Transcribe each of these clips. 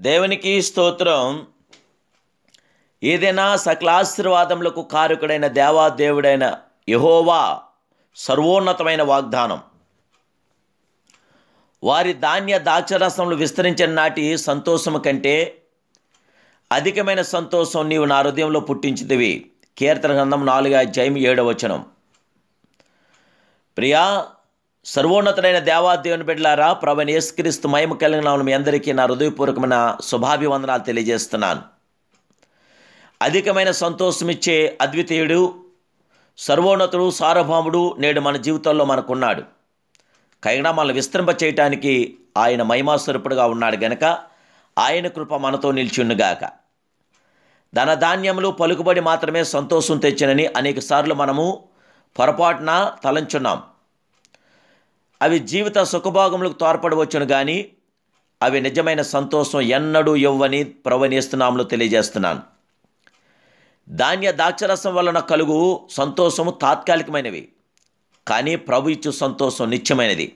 దేవునికి స్తోత్రం. ఏదైనా సకల ఆశీర్వాదములకు కారకుడైన దేవాదేవుడైన యెహోవా సర్వోన్నతమైన వాగ్దానం. వారి ధాన్య ద్రాక్షరసములు విస్తరించిన నాటి సంతోషము కంటే అధికమైన సంతోషం నీవు నా హృదయంలో పుట్టించితివి. కీర్తన గ్రంథం 4:7. ప్రియా సర్వోన్నతుడైన దేవాదేవుని బిడ్డలారా, ప్రభువైన యేసుక్రీస్తు మహిమ కలిగిన మీ అందరికీ నా హృదయపూర్వకమైన శుభాభివందనాలు తెలియజేస్తున్నాను. అధికమైన సంతోషమిచ్చే అద్వితీయుడు, సర్వోన్నతుడు, సార్వభౌముడు నేడు మన జీవితంలో మనకున్నాడు. కైనా మనల్ని విస్తరింప చేయటానికి ఆయన మహిమాస్వరూపుడుగా ఉన్నాడు గనక ఆయన కృప మనతో నిలిచియుండుగాక. ధనధాన్యములు పలుకుబడి మాత్రమే సంతోషం తెచ్చినని అనేక సార్లు మనము పొరపాటున తలంచున్నాం. అవి జీవిత సుఖభోగములకు తోడ్పడవచ్చును కానీ అవి నిజమైన సంతోషం ఎన్నడూ ఇవ్వని ప్రవణిస్తున్నాములు తెలియజేస్తున్నాను. ధాన్య ద్రాక్షరసం వలన కలుగు సంతోషము తాత్కాలికమైనవి, కానీ ప్రభు ఇచ్చు సంతోషం నిత్యమైనది.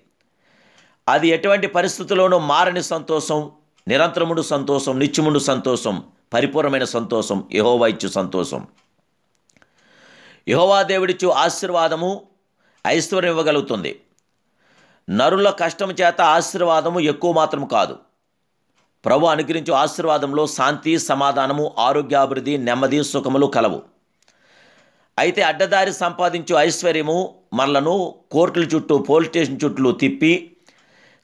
అది ఎటువంటి పరిస్థితుల్లోనూ మారని సంతోషం, నిరంతరముడు సంతోషం, నిత్యముడు సంతోషం, పరిపూర్ణమైన సంతోషం, యెహోవా ఇచ్చు సంతోషం. యెహోవా దేవుడిచ్చు ఆశీర్వాదము ఐశ్వర్యం ఇవ్వగలుగుతుంది. నరుల కష్టం చేత ఆశీర్వాదము ఎక్కువ మాత్రం కాదు. ప్రభు అనుగ్రహించు ఆశీర్వాదంలో శాంతి, సమాధానము, ఆరోగ్యాభివృద్ధి, నెమ్మది, సుఖములు కలవు. అయితే అడ్డదారి సంపాదించు ఐశ్వర్యము మనలను కోర్టుల చుట్టూ, పోలీస్ స్టేషన్ చుట్టూ తిప్పి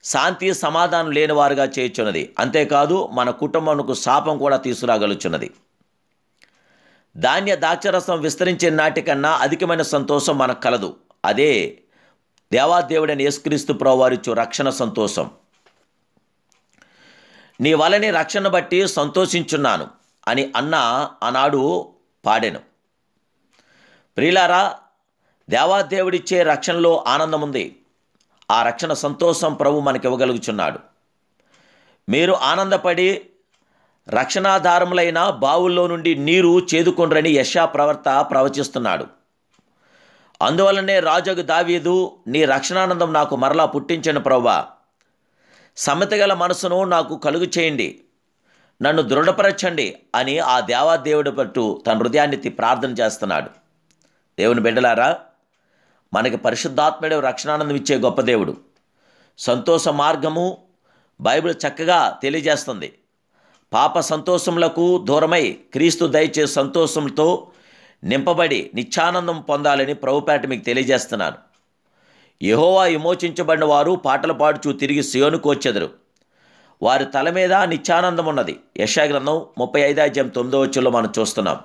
శాంతి సమాధానం లేని వారుగా చేయుచున్నది. అంతేకాదు మన కుటుంబంకు శాపం కూడా తీసుకురాగలుగుచున్నది. ధాన్య ద్రాక్షరసం విస్తరించే నాటికన్నా అధికమైన సంతోషం మనకు కలదు. అదే దేవాదేవుడైన యేసుక్రీస్తు ప్రభువారిచ్చు రక్షణ సంతోషం. నీ వలని రక్షణ బట్టి సంతోషించున్నాను అని అన్న ఆనాడు పాడెను. ప్రియులారా, దేవాదేవుడిచ్చే రక్షణలో ఆనందం ఉంది. ఆ రక్షణ సంతోషం ప్రభు మనకి ఇవ్వగలుగుచున్నాడు. మీరు ఆనందపడి రక్షణాధారములైన బావుల్లో నుండి నీరు చేదుకొండ్రని యెషయా ప్రవక్త ప్రవచిస్తున్నాడు. అందువలనే రాజుకు దావీదు, నీ రక్షణానందం నాకు మరలా పుట్టించను ప్రభువా, సమ్మతిగల మనసును నాకు కలుగు చేయండి, నన్ను దృఢపరచండి అని ఆ దేవాదేవుడి పట్టు తన హృదయాన్ని ప్రార్థన చేస్తున్నాడు. దేవుని బిడ్డలారా, మనకి పరిశుద్ధాత్ముడు రక్షణానందం ఇచ్చే గొప్ప దేవుడు. సంతోష మార్గము బైబిల్ చక్కగా తెలియజేస్తుంది. పాప సంతోషములకు దూరమై క్రీస్తు దయచే సంతోషంతో నింపబడి నిత్యానందం పొందాలని ప్రభుపేట మీకు తెలియజేస్తున్నాను. యెహోవా విమోచించబడిన వారు పాటలు పాడుచూ తిరిగి సియోనుకు వచ్చెదరు. వారి తల మీద నిత్యానందం ఉన్నది. యెషయా గ్రంథం 35:9 మనం చూస్తున్నాం.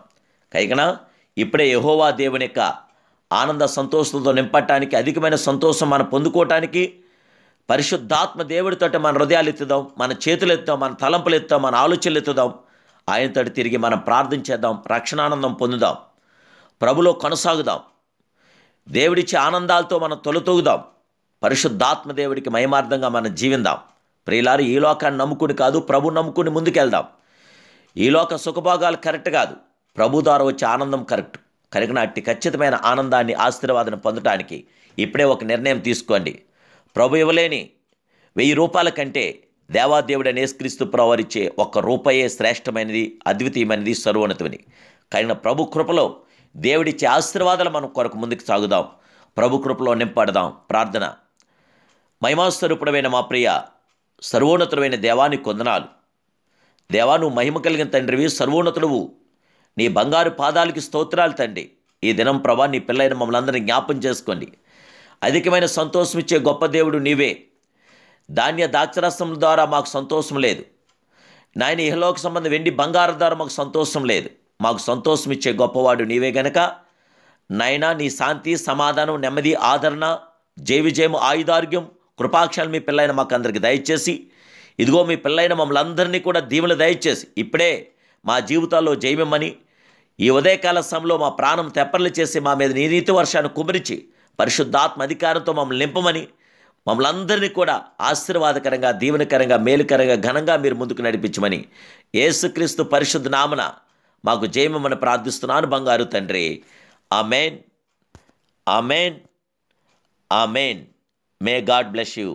కైకన ఇప్పుడే యెహోవా దేవుని యొక్క ఆనంద సంతోషంతో నింపటానికి, అధికమైన సంతోషం మనం పొందుకోవటానికి పరిశుద్ధాత్మ దేవుడితో మన హృదయాలు ఎత్తుదాం, మన చేతులు ఎత్తుదాం, మన తలంపులు ఎత్తుదాం, మన ఆలోచనలు ఎత్తుదాం. ఆయనతో తిరిగి మనం ప్రార్థన చేద్దాం, రక్షణానందం పొందుదాం, ప్రభులో కొనసాగుదాం, దేవుడిచ్చే ఆనందాలతో మనం తొలతూగుదాం, పరిశుద్ధాత్మ దేవుడికి మహిమార్థంగా మనం జీవిందాం. ప్రియులారు, ఈ లోకాన్ని నమ్ముకుని కాదు, ప్రభు నమ్ముకుని ముందుకెళ్దాం. ఈ లోక సుఖభోగాలు కరెక్ట్ కాదు, ప్రభు ద్వారా వచ్చే ఆనందం కరెక్ట్. కనుక అట్టి ఖచ్చితమైన ఆనందాన్ని, ఆశీర్వాదాన్ని పొందటానికి ఇప్పుడే ఒక నిర్ణయం తీసుకోండి. ప్రభు ఇవ్వలేని 1000 రూపాయల కంటే దేవాదేవుడైన యేసుక్రీస్తు ప్రభువారిచ్చే ₹1 శ్రేష్టమైనది, అద్వితీయమైనది, సర్వోన్నతమైనది. కానీ ప్రభు కృపలో దేవుడిచ్చే ఆశీర్వాదాలు మనం కొరకు ముందుకు సాగుదాం, ప్రభు కృపలో నింపడదాం. ప్రార్థన. మహిమాస్వరూపుడమైన మా ప్రియ సర్వోన్నతుడైన దేవానికి వందనాలు. దేవా, నువ్వు మహిమ కలిగిన తండ్రివి, సర్వోన్నతుడువు. నీ బంగారు పాదాలకి స్తోత్రాలు తండ్రి. ఈ దినం ప్రభా నీ పిల్లైన మమ్మల్ని అందరినీ జ్ఞాపం చేసుకోండి. అధికమైన సంతోషం ఇచ్చే గొప్ప దేవుడు నీవే. ధాన్య ద్రాక్షరసం ద్వారా మాకు సంతోషం లేదు నాయన, ఇహలోక సంబంధం వెండి బంగారం ద్వారా మాకు సంతోషం లేదు. మాకు సంతోషం ఇచ్చే గొప్పవాడు నీవే గనక నాయనా, నీ శాంతి, సమాధానం, నెమ్మది, ఆదరణ, జయ విజయము, ఆయుధార్గ్యం, కృపాక్షాలు మీ పిల్లైన మాకు అందరికి దయచేసి, ఇదిగో మీ పిల్లైన మమ్మల్ని అందరినీ కూడా దీవెనలు దయచేసి ఇప్పుడే మా జీవితాల్లో జయమిమ్మని, ఈ ఉదయకాల సమయంలో మా ప్రాణం తెప్పర్లు చేసి మా మీద నీ నీతి వర్షాన్ని కుమరించి పరిశుద్ధాత్మ అధికారంతో మమ్మల్ని నింపమని, మమ్మల్ని అందరినీ కూడా ఆశీర్వాదకరంగా, దీవెనకరంగా, మేలుకరంగా, ఘనంగా మీరు ముందుకు నడిపించమని యేసుక్రీస్తు పరిశుద్ధ నామన మాకు జయమని ప్రార్థిస్తున్నాను బంగారు తండ్రి. ఆమేన్, ఆమేన్, ఆమేన్. May God bless you.